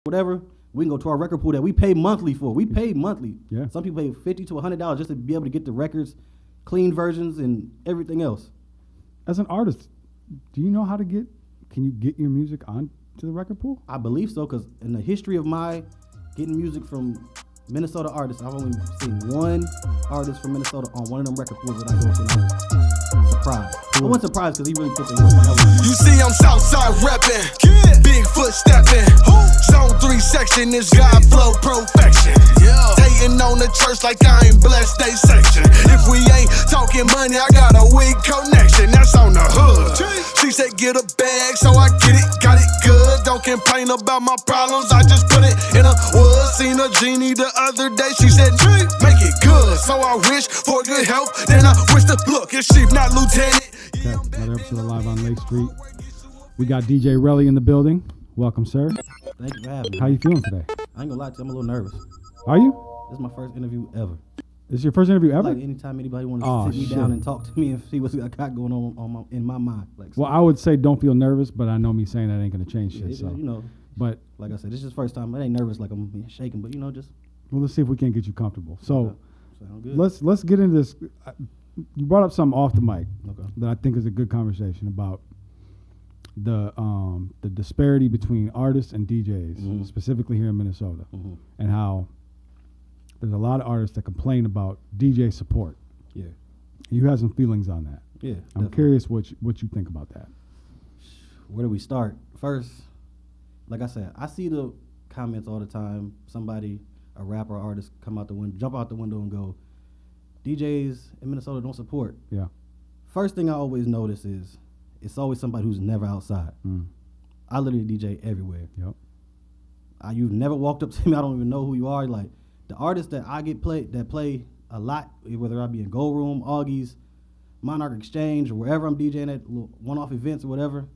whatever, we can go to our record pool that we pay monthly for. We pay monthly. Yeah. Some people pay $50 to $100 just to be able to get the records, clean versions, and everything else. As an artist, do you know how to can you get your music onto the record pool? I believe so, because in the history of my getting music from Minnesota artists, I've only seen one artist from Minnesota on one of them record pools that I go to. And I was surprised. I wasn't surprised because he really put the work. You see I'm Southside reppin', Bigfoot steppin', Zone 3 section is God flow perfection. Hating on the church like I ain't blessed they section. If we ain't talking money, I got a weak connection, that's on the hood. She said get a bag, so I get it, got it good. Don't complain about my problems, I just put it in a wood. Seen a genie the other day, she said make it good. So I wish for good health, then I wish to look as chief, not lieutenant. Okay, another episode of Live on Lake Street. We got DJ Relly in the building. Welcome, sir. Thank you for having me. How you feeling today? I ain't gonna lie to you, I'm a little nervous. Are you? This is my first interview ever. This is your first interview ever? Like anytime anybody wants to sit me down and talk to me and see what's got going on in my mind. Like, well, I would say don't feel nervous, but I know me saying that ain't gonna change shit. So you know, but like I said, this is the first time. I ain't nervous like I'm shaking, but you know, just. Well, let's see if we can get you comfortable. So Sound good. let's get into this. You brought up something off the mic Okay. that I think is a good conversation about the disparity between artists and DJs, specifically here in Minnesota, and how there's a lot of artists that complain about DJ support. Yeah. You have some feelings on that. Yeah. I'm curious what you think about that. Where do we start? First, like I said, I see the comments all the time. Somebody, a rapper or artist, jump out the window and go, DJs in Minnesota don't support. Yeah. First thing I always notice is it's always somebody who's never outside. I literally DJ everywhere. Yep. You've never walked up to me. I don't even know who you are. Like the artists that I get play a lot, whether I be in Gold Room, Augie's, Monarch Exchange, or wherever I'm DJing at one-off events or whatever,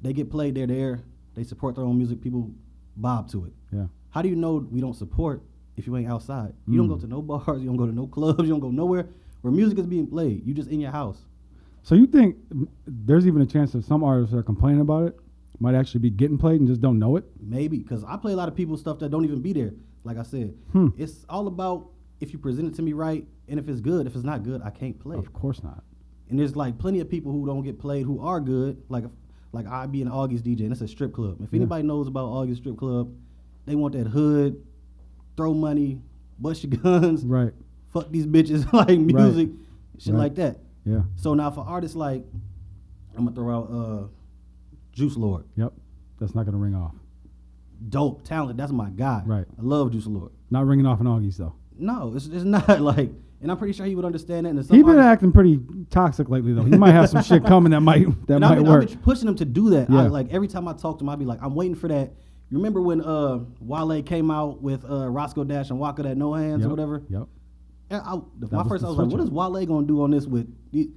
they get played. They're there. They support their own music. People bob to it. Yeah. How do you know we don't support if you ain't outside? You don't go to no bars. You don't go to no clubs. You don't go nowhere where music is being played. You just in your house. So you think there's even a chance that some artists that are complaining about it might actually be getting played and just don't know it? Maybe, because I play a lot of people's stuff that don't even be there. Like I said, it's all about if you present it to me right, and if it's good. If it's not good, I can't play it. Of course not. And there's like plenty of people who don't get played who are good. Like I be in Augie's DJ, and it's a strip club. If anybody knows about Augie's strip club, they want that hood, throw money, bust your guns, Right. fuck these bitches, like music, shit Right. like that. Yeah. So now for artists like, I'm gonna throw out Juice Lord. Yep. That's not going to ring off. Dope, talent, that's my guy. Right. I love Juice Lord. Not ringing off in Augie's, though. No, it's not like, and I'm pretty sure he would understand that. And He's been acting pretty toxic lately, though. He might have some shit coming that might I've work. been pushing him to do that. Yeah. Like every time I talk to him, I'd be like, I'm waiting for that. You remember when Wale came out with Roscoe Dash and Waka that No Hands or whatever? Yep. And I was was the like, what is Wale gonna do on this with? He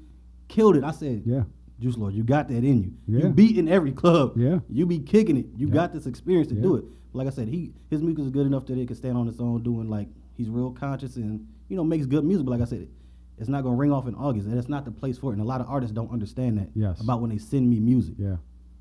killed it. I said, Yeah. Juice Lord, you got that in you. Yeah. You beat in every club. Yeah. You be kicking it. You Yeah. got this experience to Yeah. do it. Like I said, his music is good enough that it can stand on its own, doing like he's real conscious and makes good music. But like I said, it's not gonna ring off in August, and it's not the place for it. And a lot of artists don't understand that Yes. about when they send me music. Yeah.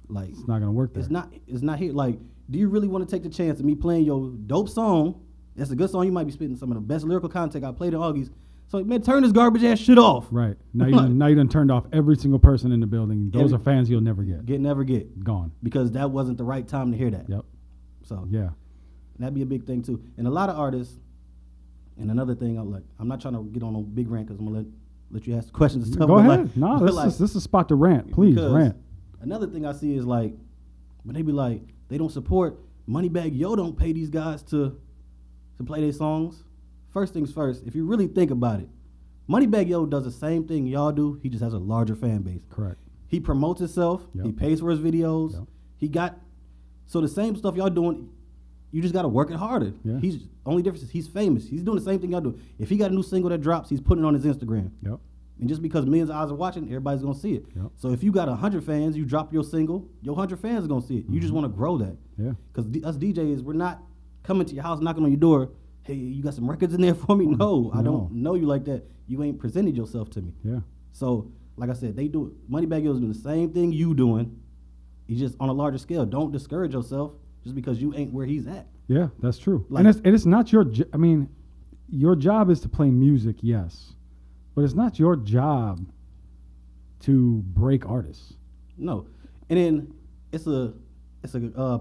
Like It's not going to work there. it's not here. Like, do you really want to take the chance of me playing your dope song? That's a good song. You might be spitting some of the best lyrical content I played in August. So man, turn this garbage ass shit off. Right. Now you done turned off every single person in the building. Those are fans you'll never get. Never get Gone. because that wasn't the right time to hear that. Yep. So Yeah. that'd be a big thing too. And a lot of artists. And another thing, I'm not trying to get on a big rant because I'm gonna let you ask questions and stuff. Go but ahead. like- No, but this like- is a spot to rant. Please because rant. Another thing I see is like when they be like they don't support Moneybagg Yo don't pay these guys to play their songs. First things first, if you really think about it, Moneybagg Yo does the same thing y'all do. He just has a larger fan base. Correct. He promotes himself. Yep. He pays for his videos. Yep. So the same stuff y'all doing. You just got to work it harder. Yeah. Only difference is he's famous. He's doing the same thing y'all do. If he got a new single that drops, he's putting it on his Instagram. Yep. And just because millions of eyes are watching, everybody's gonna see it. Yep. So if you got 100 fans, you drop your single, your 100 fans are gonna see it. You just want to grow that. Yeah. Because us DJs, we're not coming to your house, knocking on your door. Hey, you got some records in there for me? No, I don't know you like that. You ain't presented yourself to me. Yeah. So, like I said, they do. Moneybagg Yo is doing the same thing you doing. He's just on a larger scale. Don't discourage yourself. just because you ain't where he's at. Yeah, that's true. Like- and it's not your. I mean, your job is to play music, yes, but it's not your job to break artists. No, and then it's a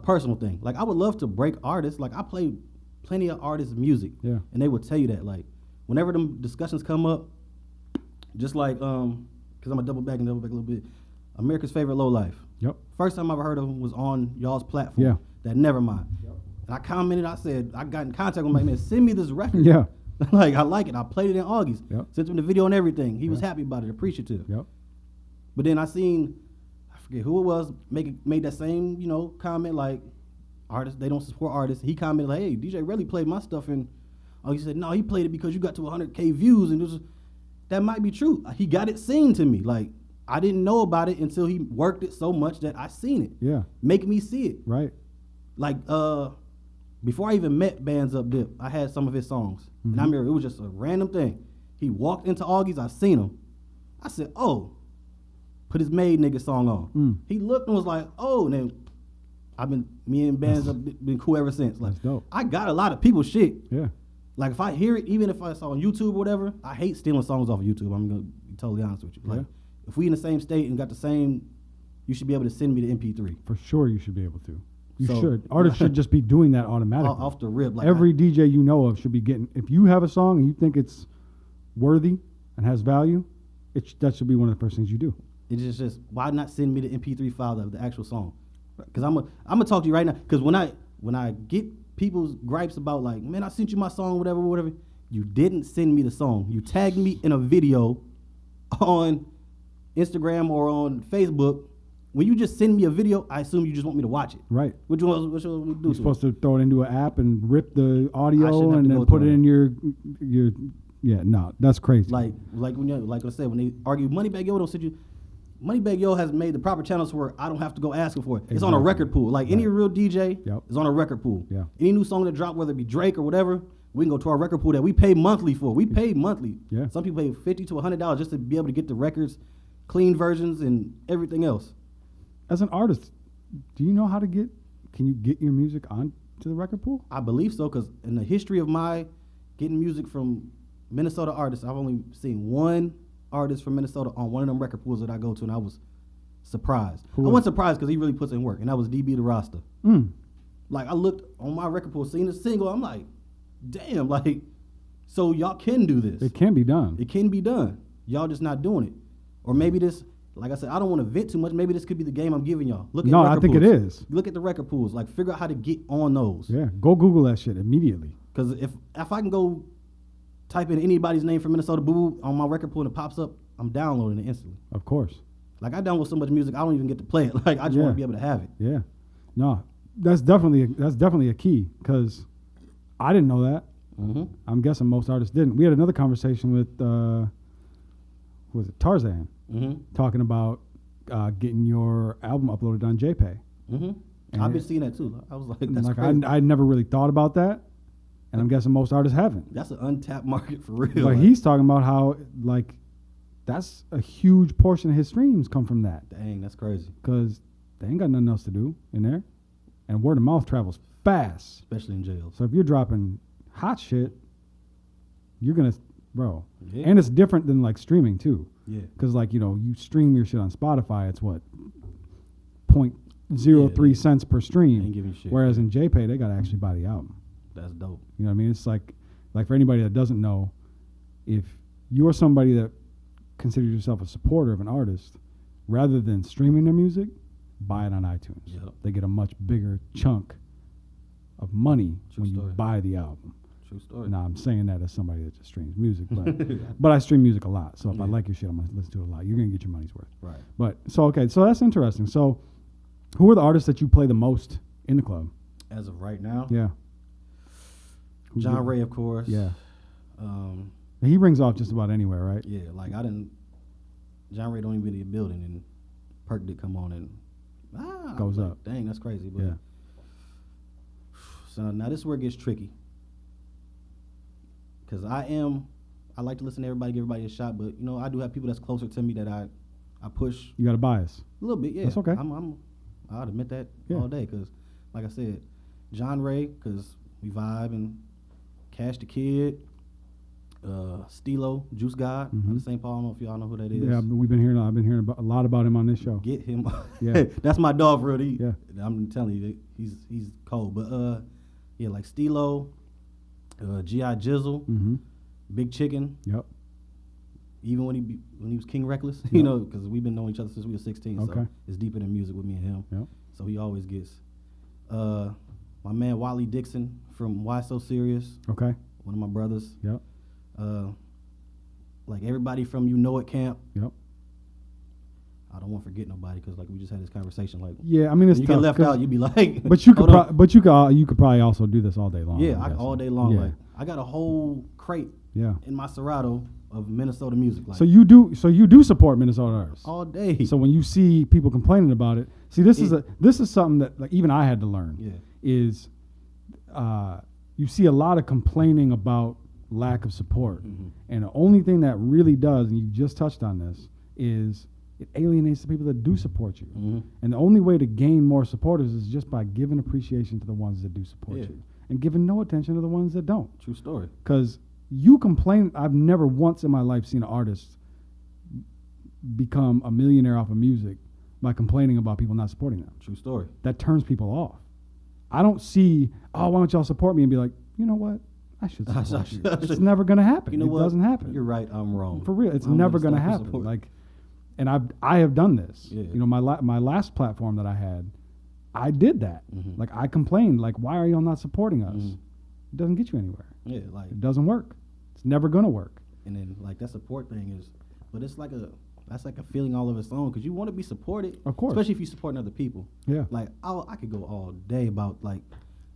personal thing. Like, I would love to break artists. Like, I play plenty of artists' music, Yeah. and they would tell you that. Like, whenever them discussions come up, just like because I'm a double back a little bit. America's Favorite Lowlife. Yep. First time I ever heard of him was on y'all's platform. Yeah. That Nevermind. Yep. And I commented. I said I got in contact with him. Like, man, send me this record. Yeah. Like, I like it. I played it in August. Yep. Sent him the video and everything. He was Yeah. happy about it, appreciative. Yep. But then I forget who it was, made that same, comment like, artists, they don't support artists. He commented like, hey, DJ Relly played my stuff, and he said, no, he played it because you got to 100K views, and that might be true. He got it seen to me. Like, I didn't know about it until he worked it so much that I seen it. Yeah. Make me see it. Right. Like, before I even met Bands Up Dip, I had some of his songs. Mm-hmm. And I remember it was just a random thing. He walked into Augie's, I seen him. I said, oh, put his Made Nigga song on. Mm. He looked and was like, oh, and then me and Bands Up been cool ever since. Like, That's dope. I got a lot of people's shit. Yeah. Like, if I hear it, even if I saw on YouTube or whatever, I hate stealing songs off of YouTube. I'm going to be totally honest with you. Like, Yeah. if we in the same state and got the same, you should be able to send me the MP3. For sure, you should be able to. You So- should. Artists should just be doing that automatically. Off the rip. Like, Every DJ you know of should be getting. If you have a song and you think it's worthy and has value, that should be one of the first things you do. It's just why not send me the MP3 file of the actual song? Because I'm gonna talk to you right now. Because when I get people's gripes about like, man, I sent you my song, whatever, you didn't send me the song. You tagged me in a video on Instagram or on Facebook. When you just send me a video, I assume you just want me to watch it. Right. What you want me to do? You're supposed to throw it into an app and rip the I audio shouldn't have and to then go put through it it. in your. Yeah, no, that's crazy. Like when like I said, when they argue, Moneybag Yo don't send you. Moneybag Yo has made the proper channels where I don't have to go asking for it. It's on a Exactly. record pool. Like any real DJ Yep. is on a record pool. Yeah. Any new song that drop, whether it be Drake or whatever, we can go to our record pool that we pay monthly for. We pay monthly. Yeah. Some people pay $50 to $100 just to be able to get the records, clean versions, and everything else. As an artist, do you know how to can you get your music onto the record pool? I believe so, because in the history of my getting music from Minnesota artists, I've only seen one artist from Minnesota on one of them record pools that I go to, and I was surprised. Who I was wasn't surprised because he really puts in work, and that was DB the Rasta. Mm. Like, I looked on my record pool, seen the single, I'm like, damn, like, so y'all can do this. It can be done. It can be done. Y'all just not doing it. Or maybe this, like I said, I don't want to vent too much. Maybe this could be the game I'm giving y'all. Look at No, record I think it pools. is. Look at the record pools. Like, figure out how to get on those. Yeah, go Google that shit immediately. Because if I can go type in anybody's name from Minnesota Boo on my record pool and it pops up, I'm downloading it instantly. Of course. Like, I download so much music, I don't even get to play it. Like, I just Yeah. want to be able to have it. Yeah. No, that's definitely a key because I didn't know that. Mm-hmm. I'm guessing most artists didn't. We had another conversation with who was it, Tarzan, Mm-hmm. talking about getting your album uploaded on JPay. Mm-hmm. And I've been seeing that too. I was like, that's like crazy. I never really thought about that, and I'm guessing most artists haven't. That's an untapped market for real. But Like, he's talking about how like that's a huge portion of his streams come from that dang, that's crazy. because they ain't got nothing else to do in there, and word of mouth travels fast. Especially in jails. So if you're dropping hot shit, you're gonna, bro. Yeah. And it's different than like streaming too, Yeah. because like you stream your shit on Spotify, it's what 0.03 Yeah. cents per stream. Ain't giving shit. Whereas in JPay, they gotta actually buy the album. That's dope. You know what I mean? It's like for anybody that doesn't know, if you're somebody that considers yourself a supporter of an artist, rather than streaming their music, buy it on iTunes. Yep. They get a much bigger chunk of money True when story. you buy the album. True story. Now I'm saying that as somebody that just streams music, but I stream music a lot. So if I Yeah. like your shit, I'm gonna listen to it a lot. You're gonna get your money's worth. Right. But so okay, so that's interesting. So who are the artists that you play the most in the club? As of right now, Yeah. Who's John your- Ray, of course. Yeah. Um, He rings off just about anywhere, right? yeah, like John Ray don't even be in the building, and Perk did come on and I Goes was like, up. Dang, that's crazy. But Yeah. So now this is where it gets tricky. Because I like to listen to everybody, give everybody a shot, but I do have people that's closer to me that I push You got a bias. a little bit. Yeah, That's okay. I'll admit that Yeah. all day because, like I said, John Ray, because we vibe, and Cash the Kid, Stilo, Juice God, out of St. Paul. I don't know if y'all know who that is. Yeah, I've been hearing a lot about him on this show. Get him. Yeah. That's my dog, for real. Yeah. I'm telling you, he's cold. But yeah, like Stilo, G.I. Jizzle, Big Chicken. Yep. Even when he was King Reckless, you know, because we've been knowing each other since we were 16. Okay. So it's deeper than music with me and him. Yep. So he always gets. My man Wally Dixon from Why So Serious. Okay. One of my brothers. Yep. Like everybody from You Know It Camp. Yep. I don't want to forget nobody because like we just had this conversation. Like, yeah, I mean it's you tough. get left out, you'd be like. But you could, you could probably also do this all day long. Yeah, all day long. Yeah. Like I got a whole crate. Yeah. In my Serato of Minnesota music. Like, So you do support Minnesota artists all day. So when you see people complaining about it, see this is something that like even I had to learn. Yeah. Is you see a lot of complaining about lack of support, and the only thing that really does, and you just touched on this, is it alienates the people that do support you. And the only way to gain more supporters is just by giving appreciation to the ones that do support you, and giving no attention to the ones that don't. True story. Because you complain. I've never once in my life seen an artist become a millionaire off of music by complaining about people not supporting them. True story. That turns people off. I don't see, why don't y'all support me, and be like, you know what? I should support you. It's never going to happen. You know what? It doesn't happen. You're right. I'm wrong. For real. It's I'm never going to stop happen. support. Like, and I have done this. Yeah. You know, my last platform that I had, I did that. Like, I complained, like, why are y'all not supporting us? It doesn't get you anywhere. Yeah, like, It doesn't work. It's never going to work. and then like that support thing is, but it's like that's like a feeling all of its own because you want to be supported, Of course. especially if you're supporting other people. Yeah. Like I could go all day about like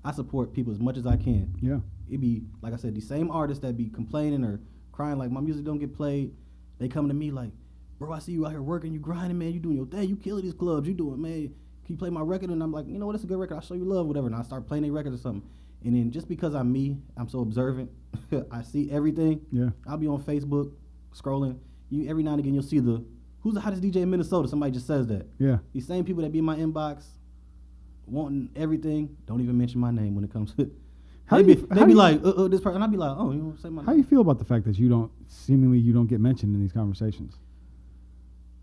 I support people as much as I can. Yeah. It be like I said, the same artists that be complaining or crying like my music don't get played, they come to me like, bro, I see you out here working, you grinding, man, you doing your thing, you killing these clubs, you doing, man. Can you play my record? And I'm like, you know what, it's a good record, I'll show you love, whatever. And I start playing their record or something. And then just because I'm so observant, I see everything. Yeah. I'll be on Facebook scrolling. You every now and again you'll see who's the hottest DJ in Minnesota. Somebody just says that. Yeah. These same people that be in my inbox wanting everything don't even mention my name when it comes to. They be like this person. And I'll be like, oh, you don't say my name. How do you feel about the fact that you don't get mentioned in these conversations?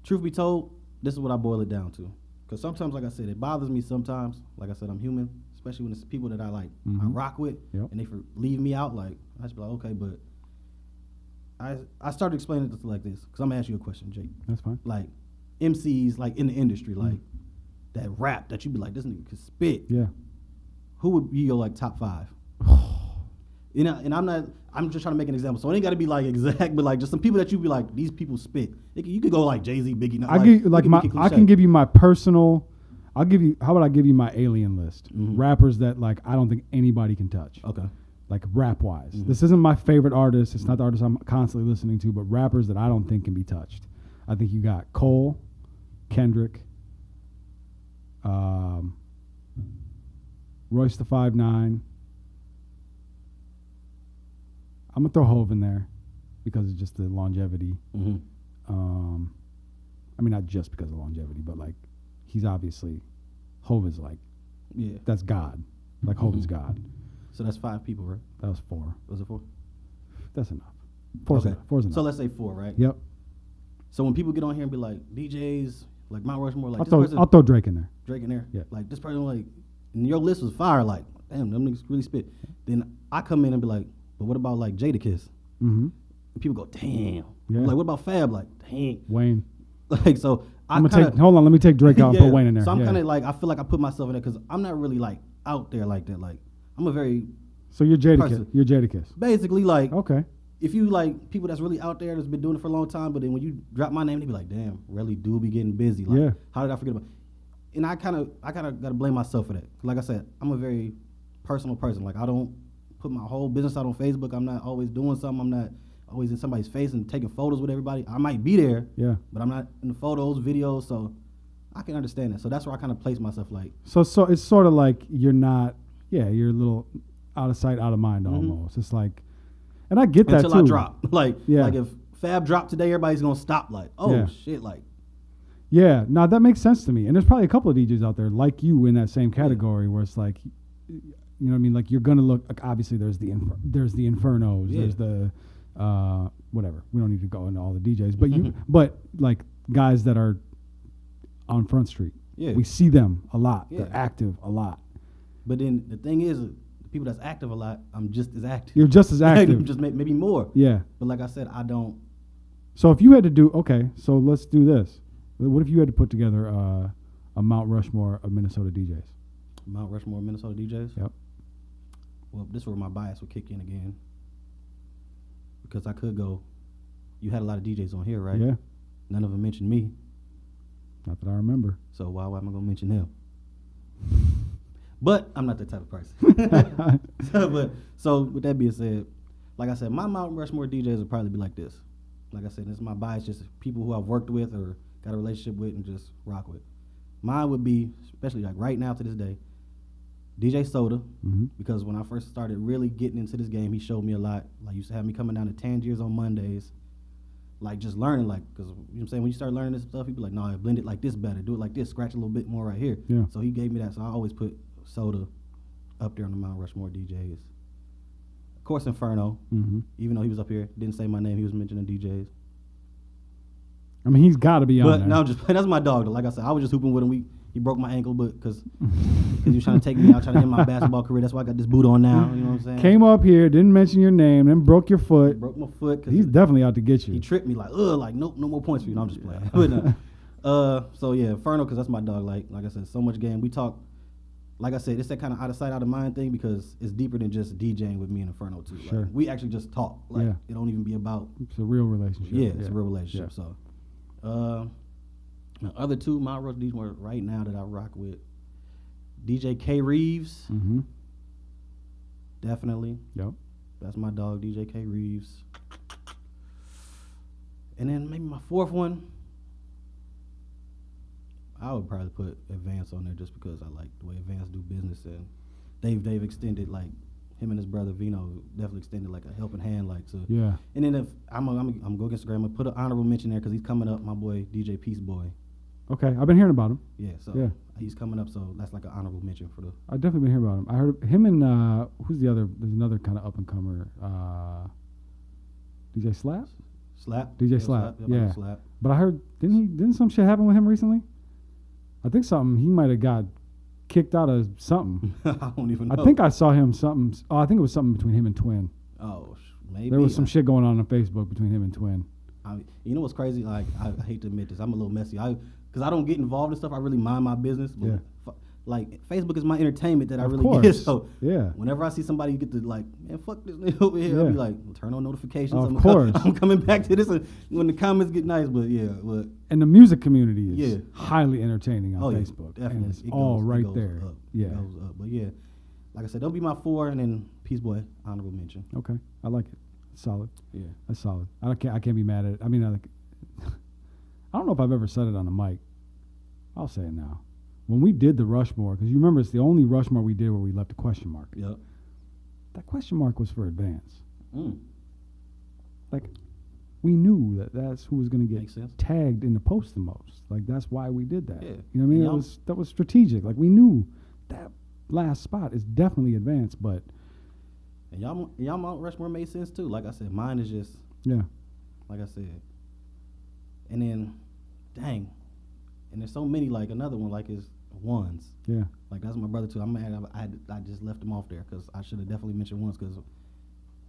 Truth be told, this is what I boil it down to. Because sometimes, like I said, it bothers me sometimes. Like I said, I'm human, especially when it's people that I like, I rock with, Yep. and they leave me out. Like, I just be like, okay, but I started explaining it like this, because I'm going to ask you a question, Jake. That's fine. Like, MCs, like, in the industry, like, that rap that you be like, this nigga could spit. Yeah. Who would be your, like, top 5? You know, and I'm just trying to make an example. So it ain't got to be, like, exact, but, like, just some people that you be like, these people spit. You could go, like, Jay-Z, Biggie. I can give you my personal. How about I give you my alien list? Rappers that like I don't think anybody can touch. Okay. Like rap wise, this isn't my favorite artist. It's not the artist I'm constantly listening to, but rappers that I don't think can be touched. I think you got Cole, Kendrick, Royce the 5'9". I'm gonna throw Hove in there because it's just the longevity. I mean, not just because of longevity, but like he's obviously Hove is like, yeah, that's God. Like Hove is God. So that's 5 people, right? That was 4. Was it 4? That's enough. Four's enough. So let's say 4, right? Yep. So when people get on here and be like DJs, like Mount Rushmore, like I'll throw Drake in there. Drake in there. Yeah. Like this person, like, and your list was fire. Like, damn, them niggas really spit. Then I come in and be like, but what about like Jadakiss? And people go, damn. Yeah. Like, what about Fab? Like, dang. Wayne. Like, so hold on, let me take Drake out and put Wayne in there. So I'm kind of like, I feel like I put myself in there because I'm not really like out there like that. Like, I'm a very So you're Jadakiss. You're Jadakiss. basically like, Okay. if you like people that's really out there that's been doing it for a long time, but then when you drop my name, they be like, damn, really do be getting busy. Like, Yeah. how did I forget about? And I kind of got to blame myself for that. Like I said, I'm a very personal person. Like I don't put my whole business out on Facebook. I'm not always doing something. I'm not always in somebody's face and taking photos with everybody. I might be there, Yeah. but I'm not in the photos, videos. So I can understand that. So that's where I kind of place myself. Like, So it's sort of like you're not. Yeah, you're a little out of sight, out of mind almost. It's like, and I get that until too. I drop. Like, Yeah. like if Fab dropped today, everybody's gonna stop. Like, oh Yeah. shit, like. Yeah, no, that makes sense to me. And there's probably a couple of DJs out there like you in that same category where it's like, you know what I mean? Like you're gonna look. Like obviously, there's the Infernos. Yeah. There's the whatever. We don't need to go into all the DJs, but but like guys that are on Front Street. Yeah. We see them a lot. Yeah. They're active a lot. But then the thing is, the people that's active a lot, I'm just as active. You're just as active. Just maybe more. Yeah. But like I said, I don't. So if you had to do, okay, so let's do this. What if you had to put together a Mount Rushmore of Minnesota DJs? Mount Rushmore, Minnesota DJs? Yep. Well, this is where my bias would kick in again. Because I could go, you had a lot of DJs on here, right? Yeah. None of them mentioned me. Not that I remember. So why am I going to mention them? But I'm not that type of person. So with that being said, like I said, my Mount Rushmore DJs would probably be like this. Like I said, this is my bias, just people who I've worked with or got a relationship with and just rock with. Mine would be, especially like right now to this day, DJ Soda, because when I first started really getting into this game, he showed me a lot. Like, he used to have me coming down to Tangiers on Mondays, like just learning, like, because, you know what I'm saying, when you start learning this stuff, he'd be like, no, blend it like this better, do it like this, scratch a little bit more right here. Yeah. So he gave me that, so I always put Soda up there on the Mount Rushmore DJs. Of course, Inferno, even though he was up here, didn't say my name, he was mentioning DJs. I mean, he's got to be on But there. no, just that's my dog, though. Like I said, I was just hooping with him. He broke my ankle, but because he was trying to take me out, trying to end my basketball career. That's why I got this boot on now. You know what I'm saying? Came up here, didn't mention your name, then broke your foot. Broke my foot. Cause He's definitely out to get you. He tripped me like, nope, no more points for you. No, I'm just playing. But no. So yeah, Inferno, because that's my dog. Like I said, so much game. We talk. Like I said, it's that kind of out of sight, out of mind thing because it's deeper than just DJing with me and Inferno too. Sure. Like, we actually just talk. Like it don't even be about. It's a real relationship. Yeah, it's a real relationship. So, the other two Mount Rush DJs right now that I rock with, DJ K Reeves. Definitely. Yep. That's my dog, DJ K Reeves. And then maybe my fourth one, I would probably put Advance on there just because I like the way Advance do business, and they've extended, like, him and his brother Vino definitely extended like a helping hand, like, to. Yeah. And then if I'm gonna go against Instagram, I'm gonna put an honorable mention there because he's coming up, my boy DJ Peace Boy. Okay, I've been hearing about him. Yeah, so he's coming up, so that's like an honorable mention for the. I've definitely been hearing about him. I heard him and who's the other? There's another kind of up and comer, DJ Slap. DJ Slap. Yeah. Slap. But I heard didn't some shit happen with him recently? I think something, he might have got kicked out of something. I don't even know. I think I saw him something. Oh, I think it was something between him and Twin. Oh, maybe. There was some shit going on Facebook between him and Twin. You know what's crazy? Like, I hate to admit this. I'm a little messy. Because I don't get involved in stuff. I really mind my business. But like, Facebook is my entertainment that I really get. So whenever I see somebody get to, like, man, fuck this nigga over here, I'll be like, turn on notifications. I'm coming back to this when the comments get nice. But and the music community is highly entertaining on Facebook. Definitely. And it's all right there. It goes up. But yeah, like I said, don't be my four, and then Peace Boy, honorable mention. Okay, I like it. It's solid. Yeah, that's solid. I can't be mad at it. I mean, I don't know if I've ever said it on the mic. I'll say it now. When we did the Rushmore, because you remember it's the only Rushmore we did where we left a question mark. Yep. That question mark was for Advance. Like, we knew that's who was going to get tagged in the post the most. Like, that's why we did that. Yeah. You know what I mean? That was strategic. Like, we knew that last spot is definitely Advance, but. And y'all Mount Rushmore made sense too. Like I said, mine is just. Yeah. Like I said. And then, dang. And there's so many, like, another one, like, is Ones. Yeah. Like, that's my brother, too. I'm mad I just left him off there because I should have definitely mentioned Ones because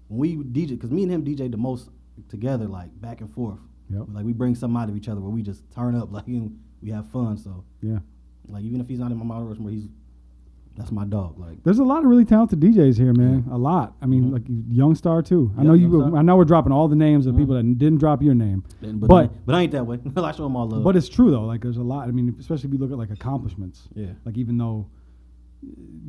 when we DJ, because me and him DJ the most together, like, back and forth. Yep. Like, we bring something out of each other where we just turn up, like, and we have fun, so. Yeah. Like, even if he's not in my Mount Rushmore, that's my dog. Like, there's a lot of really talented DJs here, man. A lot. I mean, like Youngstar too. I know I know we're dropping all the names of people that didn't drop your name, but I ain't that way. I show them all love. But it's true though. Like, there's a lot. I mean, especially if you look at like accomplishments. Yeah. Like, even though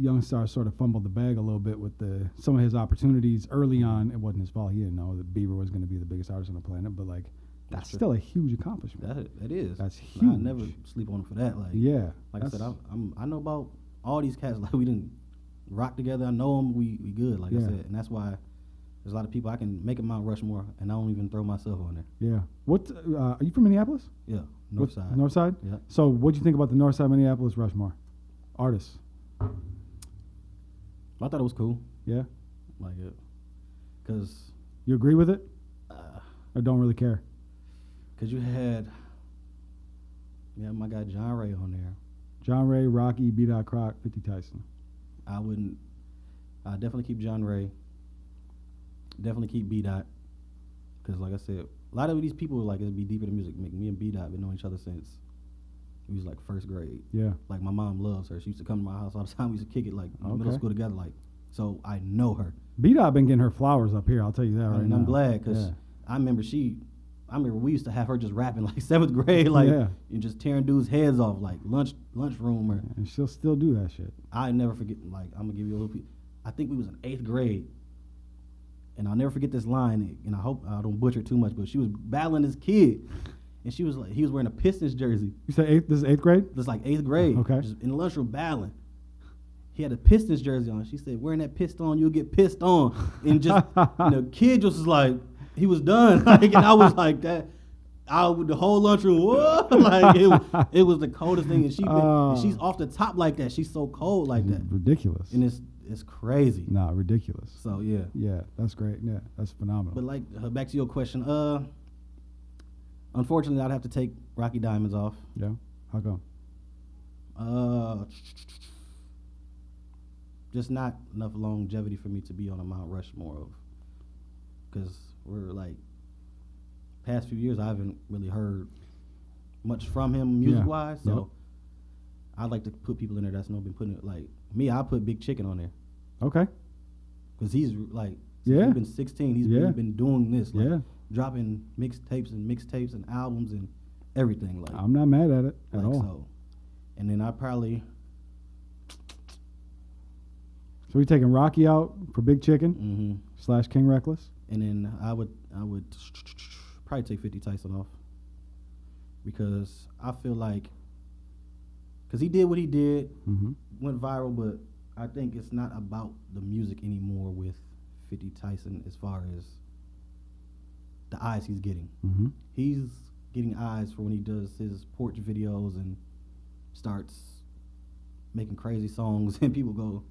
Youngstar sort of fumbled the bag a little bit with some of his opportunities early on, it wasn't his fault. He didn't know that Bieber was going to be the biggest artist on the planet. But like, that's still a huge accomplishment. That is. That's huge. I never sleep on him for that. Like, like I said, I know about all these cats. Like, we didn't rock together. I know them. We good. Like I said, and that's why there's a lot of people I can make a Mount Rushmore, and I don't even throw myself on there. Yeah. What? Are you from Minneapolis? Yeah. North side. North side. Yeah. So, what do you think about the North Side Minneapolis Rushmore artists? I thought it was cool. Yeah. Like it, cause You agree with it, or don't really care? Cause you had my guy John Ray on there. John Ray, Rocky, B. Croc, 50 Tyson. I'd definitely keep John Ray. Definitely keep B. Cause like I said, a lot of these people like it'd be deeper than music. Me and B. been knowing each other since we was like first grade. Yeah. Like my mom loves her. She used to come to my house all the time. We used to kick it like in middle school together. Like so, I know her. B. been getting her flowers up here. I'll tell you that right now. I'm glad because I remember we used to have her just rapping like 7th grade, like and just tearing dudes' heads off like lunchroom or. And she'll still do that shit. I never forget. Like I'm gonna give you a little. I think we was in 8th grade, and I'll never forget this line. And I hope I don't butcher it too much, but she was battling this kid, and she was like, he was wearing a Pistons jersey. You said this is 8th grade? This is like 8th grade. Okay. Just in the lunchroom battling. He had a Pistons jersey on. She said, "Wearing that pissed on, you'll get pissed on." And just the kid just was like, he was done. Like, and I was like that. The whole lunchroom, whoa, like it was the coldest thing. And she's off the top like that. She's so cold like that. Ridiculous. And it's crazy. Nah, ridiculous. So yeah. Yeah, that's great. Yeah, that's phenomenal. But like back to your question, unfortunately I'd have to take Rocky Diamonds off. Yeah. How come? Just not enough longevity for me to be on a Mount Rushmore of, because we're like past few years I haven't really heard much from him music wise, so I'd like to put people in there that's not been putting it. Like me, I put Big Chicken on there. Okay. Because he's like, since he's been 16, he's really been doing this, like dropping mixtapes and albums and everything. Like I'm not mad at it at all. So, and then I probably. So we taking Rocky out for Big Chicken / King Reckless, and then I would probably take 50 Tyson off because I feel like because he did what he did, went viral, but I think it's not about the music anymore with 50 Tyson as far as the eyes he's getting. He's getting eyes for when he does his porch videos and starts making crazy songs and people go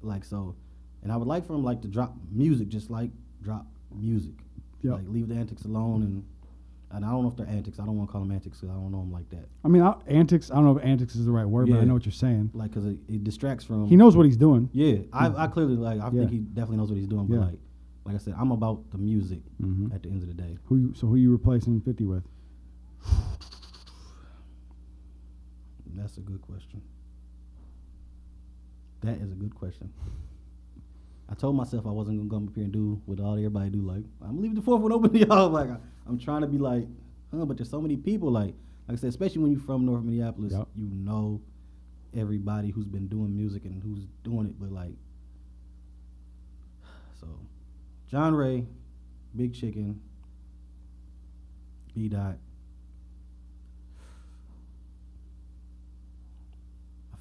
like so, and I would like for him like to drop music, just like drop music, like leave the antics alone. And I don't know if they're antics. I don't want to call them antics because I don't know them like that. I mean, antics. I don't know if antics is the right word, but I know what you're saying. Like, because it distracts from. He knows what he's doing. Yeah, I clearly I think he definitely knows what he's doing. But like I said, I'm about the music at the end of the day. Who you replacing 50 with? That's a good question. That is a good question. I told myself I wasn't gonna come up here and do what everybody do. Like, I'm gonna leave the fourth one open to y'all. Like, I'm trying to be like, but there's so many people. Like I said, especially when you're from North Minneapolis, you know everybody who's been doing music and who's doing it. But like, so John Ray, Big Chicken, B. I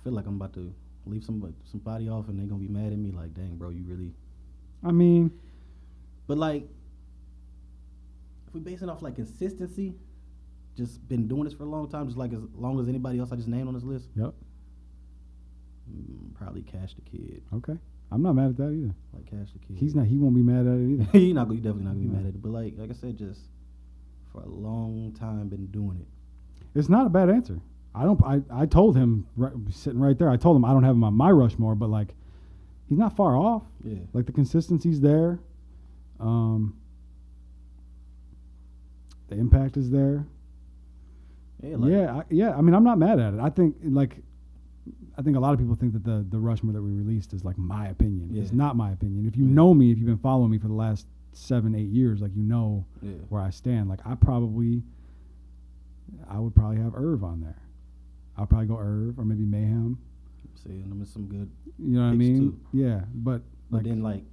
feel like I'm about to leave somebody off and they're gonna be mad at me like, dang bro, you really. I mean, but like, if we base it off like consistency, just been doing this for a long time, just like as long as anybody else I just named on this list. Probably Cash the Kid. Okay, I'm not mad at that either. Like Cash the Kid. He won't be mad at it either. He's definitely not gonna be mad at it. But like I said, just for a long time been doing it. It's not a bad answer. I told him sitting right there. I told him I don't have him on my Rushmore, but like, he's not far off. Yeah. Like the consistency's there. The impact is there. Yeah. I mean, I'm not mad at it. I think a lot of people think that the Rushmore that we released is like my opinion. Yeah. It's not my opinion. If you know me, if you've been following me for the last 7-8 years, like you know where I stand. Like I would probably have Irv on there. I'll probably go Irv or maybe Mayhem. Seeing them is some good. You know what I mean? Too. Yeah, but then like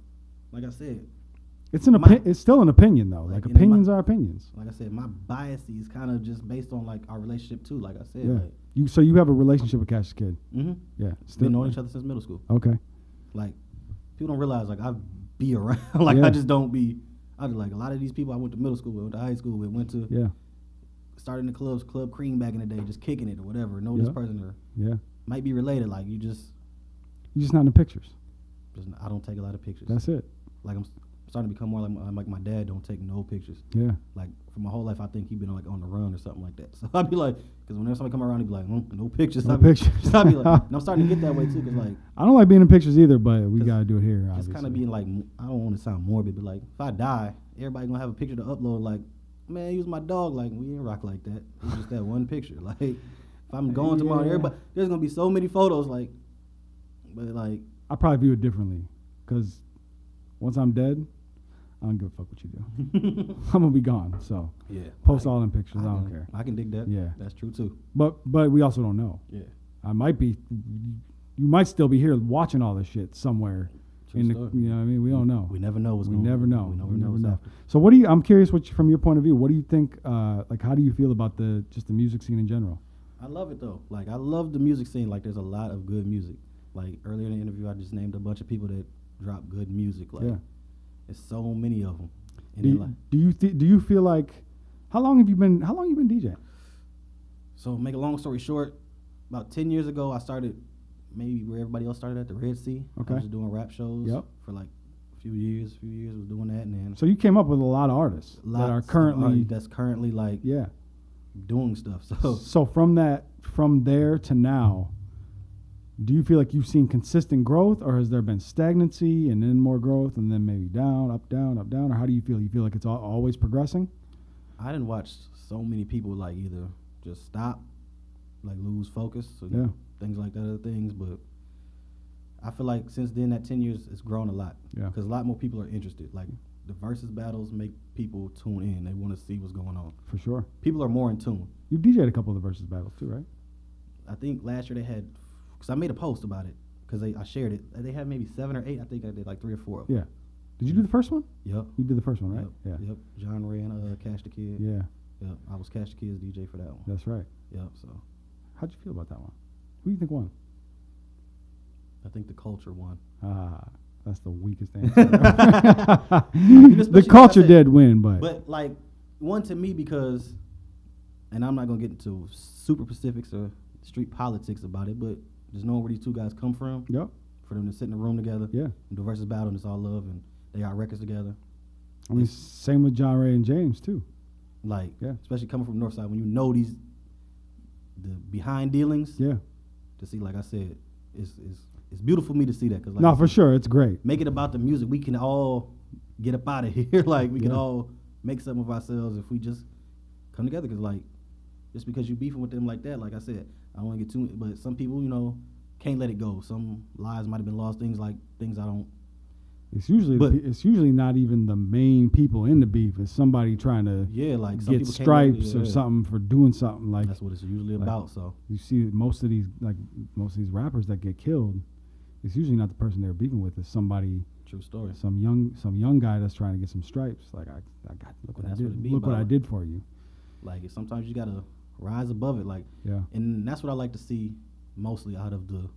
I said, it's still an opinion though. Like opinions are opinions. Like I said, my bias is kind of just based on like our relationship too. Like I said, so you have a relationship with Cash's Kid. Yeah, still been knowing each other since middle school. Okay. Like people don't realize like I be around. Like I just don't be. I just like a lot of these people I went to middle school with, went to high school with, went to started in the clubs, Club Cream back in the day, just kicking it or whatever. Know this person or might be related. Like you're just not in the pictures. I don't take a lot of pictures. That's it. Like I'm starting to become more like my dad. Don't take no pictures. Yeah. Like for my whole life, I think he been like on the run or something like that. So I'd be like, because whenever somebody come around, he'd be like, no pictures. No pictures. I'd be like, and I'm starting to get that way too, because like I don't like being in pictures either, but we gotta do it here. Just Obviously. kind of being like, I don't want to sound morbid, but like if I die, everybody gonna have a picture to upload. Like, man, he was my dog. Like we ain't rock like that. It's just that one picture. Like if I'm going tomorrow, everybody there's gonna be so many photos. Like, but like I probably view it differently, because once I'm dead, I don't give a fuck what you do. I'm gonna be gone. So yeah, post all them pictures. I don't care. I can dig that. Yeah, that's true too. But we also don't know. Yeah, I might be. You might still be here watching all this shit somewhere. True in the, story. you know what I mean? We don't know. We never know what's we going on. never know. We never know. So what do you? I'm curious. From your point of view, what do you think? Like, how do you feel about the music scene in general? I love it though. Like I love the music scene. Like there's a lot of good music. Like earlier in the interview, I just named a bunch of people that drop good music. Like there's so many of them. Do you feel like how long you been DJing? So make a long story short, about 10 years ago, I started maybe where everybody else started at the Red Sea. Okay. I was just doing rap shows for like a few years was doing that, and then so you came up with a lot of artists that are currently like doing stuff. So from there to now, do you feel like you've seen consistent growth, or has there been stagnancy and then more growth and then maybe down, up, down, or how do you feel? You feel like it's always progressing? I didn't watch so many people like either just stop, like lose focus, things like that, other things. But I feel like since then, that 10 years, it's grown a lot. Yeah. Because a lot more people are interested. Like the versus battles make people tune in. They want to see what's going on. For sure. People are more in tune. You DJ'd a couple of the versus battles too, right? I think last year they had, because I made a post about it, because I shared it. They had maybe 7 or 8. I think I did like 3 or 4 of them. Yeah. Did you do the first one? Yep. You did the first one, right? Yep. John Ray and Cash the Kid. Yeah. Yep. I was Cash the Kid's DJ for that one. That's right. Yep. So. How'd you feel about that one? Who do you think won? I think the culture won. That's the weakest answer. The culture did win, But like, won to me because, and I'm not gonna get into super specifics or street politics about it, but just knowing where these two guys come from. Yep. For them to sit in a room together. Yeah. And do versus battle, and it's all love, and they got records together. I mean, same with John Ray and James too. Like, especially coming from Northside, when you know the behind dealings. Yeah. To see, like I said, it's beautiful for me to see that. Cause like no, for sure, it's great. Make it about the music. We can all get up out of here. Like we can all make something of ourselves if we just come together. Cause like, just because you beefing with them like that, like I said, I don't want to get too. But some people, can't let it go. Some lives might have been lost. Things I don't. It's usually not even the main people in the beef. It's somebody trying to like get stripes or something for doing something like. That's what it's usually about. So you see most of these rappers that get killed, it's usually not the person they're beefing with. It's somebody. True story. Some young guy that's trying to get some stripes. Like I got look what I did. Look what I did for you. Like sometimes you gotta rise above it. Like and that's what I like to see mostly out of the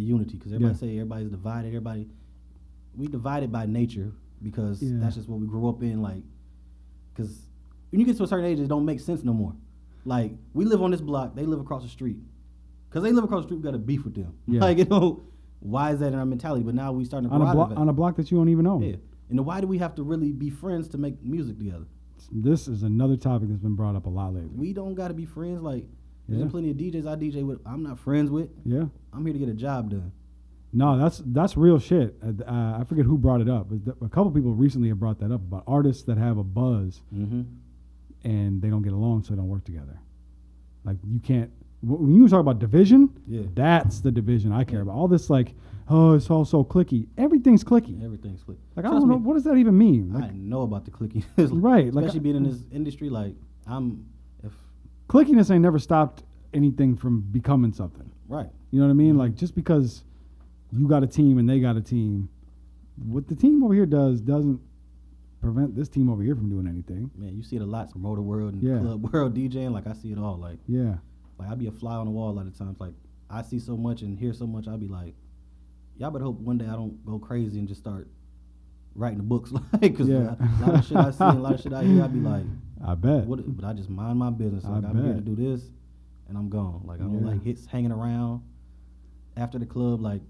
unity, because everybody say everybody's divided. We divided by nature because that's just what we grew up in. Like, because when you get to a certain age, it don't make sense no more. Like, we live on this block, they live across the street. Because they live across the street, we got to beef with them. Yeah. Like, why is that in our mentality? But now we starting to on a block that you don't even know. Yeah. And why do we have to really be friends to make music together? This is another topic that's been brought up a lot lately. We don't got to be friends. Like, there's plenty of DJs I DJ with I'm not friends with. Yeah. I'm here to get a job done. No, that's real shit. I forget who brought it up. A couple people recently have brought that up about artists that have a buzz and they don't get along, so they don't work together. Like, you can't. When you talk about division, that's the division I care about. All this like, oh, it's all so clicky. Everything's clicky. Everything's clicky. Like, I don't know, what does that even mean? Like, I know about the clicky. Right. Especially being in this industry, like, clickiness ain't never stopped anything from becoming something. Right. You know what I mean? Like, just because you got a team and they got a team, what the team over here does doesn't prevent this team over here from doing anything. Man, you see it a lot from Motor World and Club World DJing. Like, I see it all. Like, like, I be a fly on the wall a lot of times. Like, I see so much and hear so much, I be like, y'all better hope one day I don't go crazy and just start writing the books. Like, because a lot of shit I see and a lot of shit I hear, I be like, I bet. But I just mind my business. Like, I'm here to do this and I'm gone. Like, I don't like hits hanging around after the club, like,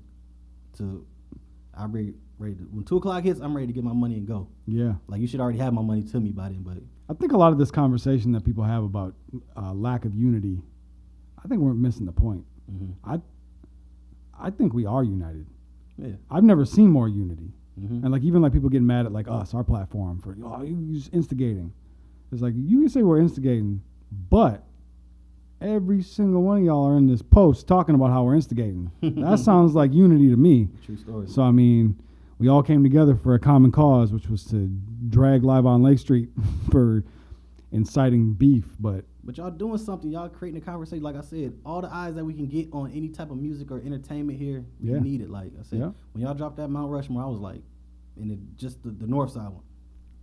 I'm ready when 2 o'clock hits, I'm ready to get my money and go. Yeah. Like, you should already have my money to me by then. But I think a lot of this conversation that people have about lack of unity, I think we're missing the point. mm-hmm. I think we are united. Yeah. I've never seen more unity. Mm-hmm. And like even like people getting mad at like us, our platform for you just instigating. It's like you can say we're instigating, but every single one of y'all are in this post talking about how we're instigating. That sounds like unity to me. True story. So I mean, we all came together for a common cause, which was to drag Live on Lake Street for inciting beef. But y'all doing something. Y'all creating a conversation. Like I said, all the eyes that we can get on any type of music or entertainment here, we need it. Like I said, when y'all dropped that Mount Rushmore, I was like, just the North Side one.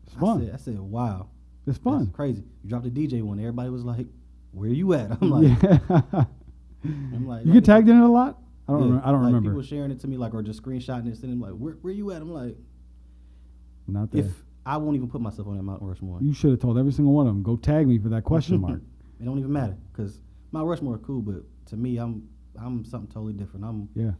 It's fun. I said, wow. It's fun. That's crazy. You dropped the DJ one. Everybody was like, where you at? I'm like, I'm like, you get tagged in it a lot? I don't remember. People sharing it to me, like, or just screenshotting it, sending like, where you at? I'm like, not there. If I won't even put myself on that Mount Rushmore. You should have told every single one of them, go tag me for that question mark. It don't even matter because Mount Rushmore is cool, but to me, I'm something totally different. I'm the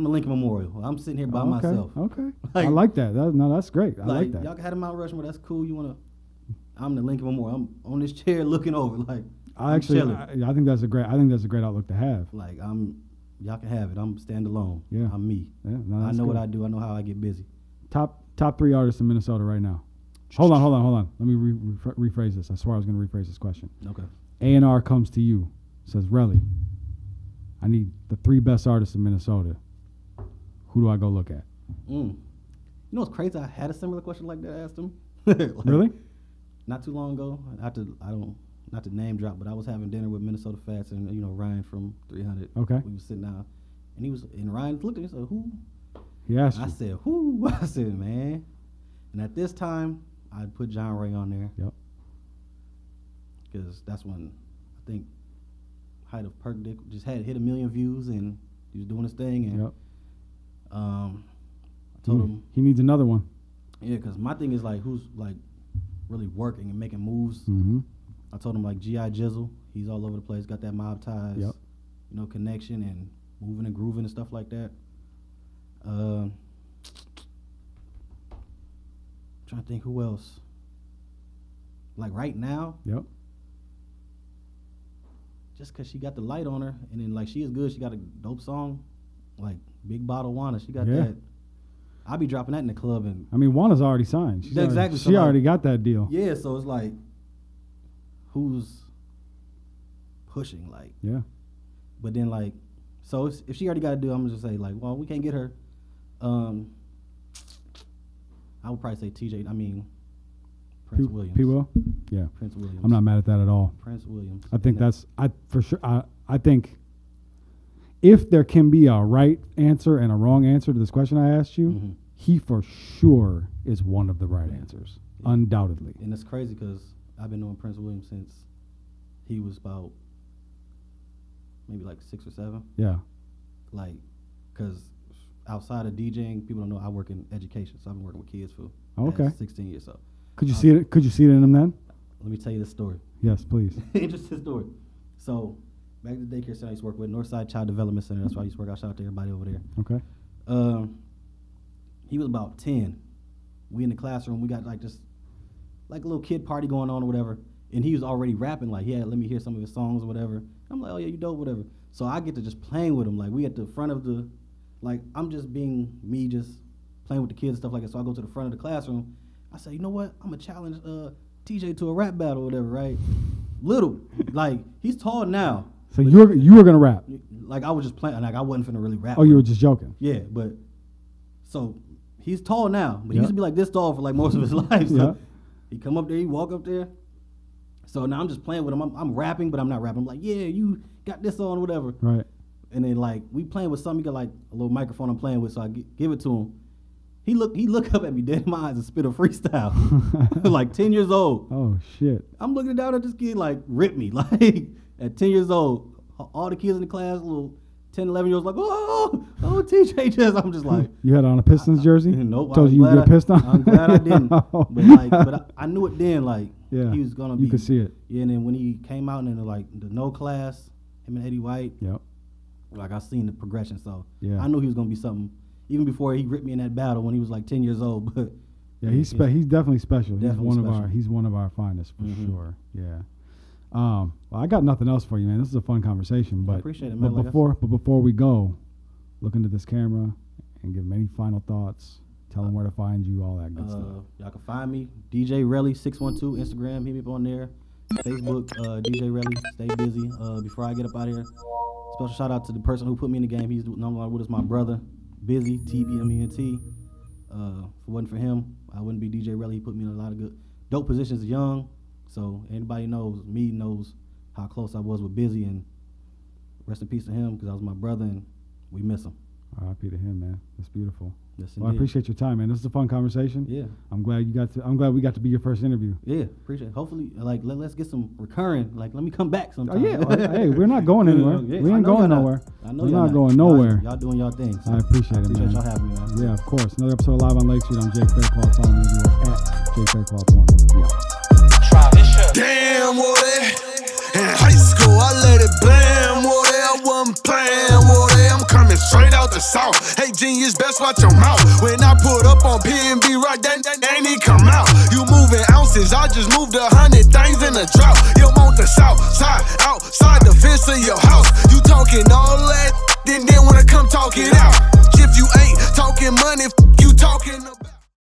Lincoln Memorial. I'm sitting here by myself. Okay, I like that. That's great. I like that. Y'all can have a Mount Rushmore. That's cool. I'm the Lincoln Memorial. I'm on this chair looking over. Like, I think that's a great outlook to have. Like, y'all can have it. I'm standalone. Yeah, I'm me. Yeah, no, I know what I do. I know how I get busy. Top 3 artists in Minnesota right now. Hold on. Let me rephrase this. I swear I was going to rephrase this question. Okay. A&R comes to you, says, Relly, I need the 3 best artists in Minnesota. Who do I go look at? You know what's crazy? I had a similar question like that. I asked him. Really? Not too long ago. Not to name drop, but I was having dinner with Minnesota Fats and Ryan from 300. Okay. We was sitting down, and Ryan looked at me and said, "Who?" He asked you. I said, "Who?" I said, "Man." And at this time, I'd put John Ray on there. Yep. Because that's when I think height of Perk Dick just had hit 1 million views and he was doing his thing. And I told him he needs another one. Yeah, because my thing is like who's like really working and making moves. Mm-hmm. I told him like G.I. Jizzle, he's all over the place, got that mob ties, connection and moving and grooving and stuff like that. Trying to think who else. Like right now. Yep. Just because she got the light on her, and then like she is good, she got a dope song, like Big Bottle Wanna. She got that. I'll be dropping that in the club, and I mean Wanna's already signed. Exactly. She already got that deal. Yeah, so it's like, who's pushing? Like, yeah. But then like, so if she already got a deal, I'm gonna just say like, well, we can't get her. I would probably say Prince Williams. P-Will? Yeah. Prince Williams. I'm not mad at that at all. Prince Williams. I think I think if there can be a right answer and a wrong answer to this question I asked you, he for sure is one of the right answers. Yeah. Undoubtedly. And it's crazy because I've been knowing Prince Williams since he was about maybe like 6 or 7. Yeah. Like, because outside of DJing, people don't know I work in education, so I've been working with kids for 16 years. So could you see it? Could you see it in him then? Let me tell you this story. Yes, please. Interesting story. So back to the daycare center I used to work with, Northside Child Development Center. That's why I used to work out. Shout out to everybody over there. Okay. He was about 10. We in the classroom. We got like this, like a little kid party going on or whatever. And he was already rapping. Like he had let me hear some of his songs or whatever. I'm like, oh yeah, you dope, whatever. So I get to just playing with him. Like we at the front of the, like I'm just being me, just playing with the kids and stuff like that. So I go to the front of the classroom. I say, you know what? I'm gonna challenge TJ to a rap battle or whatever, right? Little, like he's tall now. So you were gonna rap? Like I was just playing. Like I wasn't finna really rap. Oh, you were just joking? Yeah, but so he's tall now, but he used to be like this tall for like most of his life. So he come up there, he walk up there. So now I'm just playing with him. I'm rapping, but I'm not rapping. I'm like, yeah, you got this on, whatever. Right. And then like we playing with something. He got like a little microphone I'm playing with, so I give it to him. He look up at me dead in my eyes and spit a freestyle. Like 10 years old. Oh shit. I'm looking down at this kid like rip me. Like at 10 years old, all the kids in the class, little 10, 11 years old, like, oh, TJ just. I'm just like. You had on a Pistons jersey? Nope. Told you get pissed on? I'm glad I didn't. But I knew it then. Like he was gonna be. You could see it. Yeah, and then when he came out in the no class, him and Eddie White. Yep. Like I seen the progression, so yeah. I knew he was gonna be something. even before he ripped me in that battle when he was like 10 years old. But yeah, he's definitely special. Definitely He's one of our finest for sure. Yeah. Well, I got nothing else for you, man. This is a fun conversation, but I appreciate it, man. But before we go, look into this camera and give them any final thoughts. Tell them where to find you, all that good stuff. Y'all can find me, DJ Relly 612, Instagram. Hit me up on there. Facebook, DJ Relly. Stay busy. Before I get up out here, special shout out to the person who put me in the game. He's no longer with us, my brother, Busy, TBMENT. If it wasn't for him, I wouldn't be DJ Relly. He put me in a lot of good, dope positions young. So anybody knows how close I was with Busy, and rest in peace to him because I was my brother and we miss him. R.I.P. to him, man. That's beautiful. Yes, well, I appreciate your time, man. This is a fun conversation. Yeah. I'm glad we got to be your first interview. Yeah, appreciate it. Hopefully, let's get some recurring. Let me come back sometime. Oh yeah. Hey, we're not going anywhere. Yeah, we ain't going nowhere. I know we're not going nowhere. Y'all doing y'all thing. So I appreciate it, man. Y'all having me, man. Yeah, of course. Another episode of Live on Lake Street. I'm Jake Faircloth. Follow me everywhere at Jake Faircloth1. Yeah. Damn, Woody. In high school, I let it blam, Woody. I wasn't playing, Woody. I'm coming straight out the south. Hey, genius, best watch your mouth. When I put up on P&B, right, that ain't he come out. You moving ounces, I just moved 100 things in a drought. You want the south side, outside the fence of your house. You talking all that, then when I come talk it out. If you ain't talking money, you talking about.